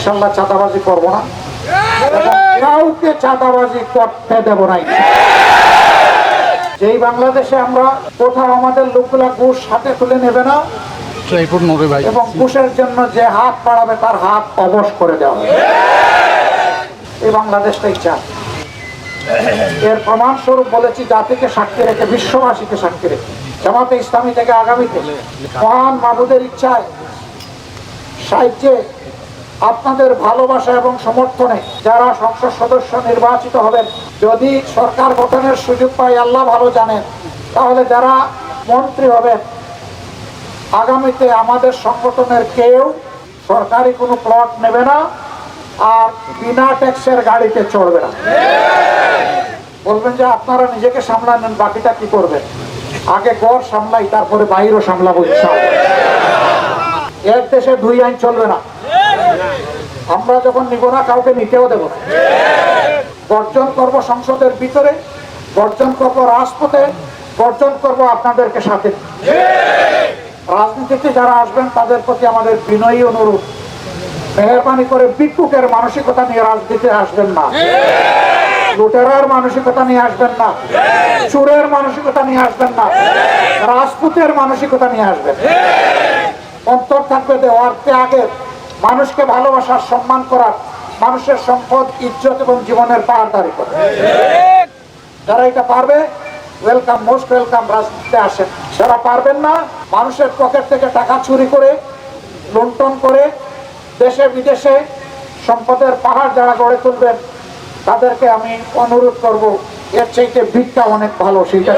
ইনশাআল্লাহ চাঁদাবাজি করবো না, কাউকে চাঁদাবাজি করতে দেব না। যেই বাংলাদেশে আমরা কোথাও আমাদের লোকগুলা ঘুষ হাতে তুলে নেবে না এবং ঘুষের জন্য যে হাত বাড়াবে তার হাত অবশ করে দেওয়া হবে, এই বাংলাদেশটাই চাই। এর প্রমাণ স্বরূপ বলেছি জাতিকে সাক্ষী রেখে, বিশ্ববাসীকে সাক্ষী রেখে, জামাতে ইসলামী থেকে আগামীতে মহান মাহবুদের ইচ্ছায় সাহায্যে আপনাদের ভালোবাসা এবং সমর্থনে যারা সংসদ সদস্য নির্বাচিত হবেন, যদি সরকার গঠনের সুযোগ পাই আল্লাহ ভালো জানেন, তাহলে যারা মন্ত্রী হবেন আগামীতে আমাদের সংগঠনের কেউ সরকারি কোনো প্লট নেবে না আর বিনা ট্যাক্সের গাড়িতে চড়বে না। বলবেন যে আপনারা নিজেকে সামলান, বাকিটা কি করবেন? আগে ঘর সামলাই, তারপরে বাইরেও সামলাবো ইনশাআল্লাহ। এক দেশে দুই আইন চলবে না, আমরা যখন নিব না কাউকে নিতেও দেব না। বর্জন করব সংসদের ভিতরে, বর্জন করব রাজপথে, বর্জন করব আপনাদেরকে সাথে। রাজনীতিতে যারা আসবেন তাদের প্রতি আমাদের বিনয়ী অনুরোধ, মেহরবানি করে ভিক্ষুকের মানসিকতা নিয়ে রাজনীতিতে আসবেন না, লুটেরার মানসিকতা নিয়ে আসবেন না, চোরের মানসিকতা নিয়ে আসবেন না, রাজপুতের মানসিকতা নিয়ে আসবেন। অন্তর থাকবে দেওয়ার ত্যাগের, মানুষকে ভালোবাসার, সম্মান করার, মানুষের সম্পদ, ইজ্জত এবং জীবনের পাহাড়দারি করে। যারা এটা পারবে ওয়েলকাম, মোস্ট ওয়েলকাম, রাজনীতিতে আসেন। যারা পারবেন না, মানুষের পকেট থেকে টাকা চুরি করে, লুণ্ঠন করে দেশে বিদেশে সম্পদের পাহাড় যারা গড়ে তুলবেন, তাদেরকে আমি অনুরোধ করব এর চাইতে ভিক্ষা অনেক ভালো, সেইটা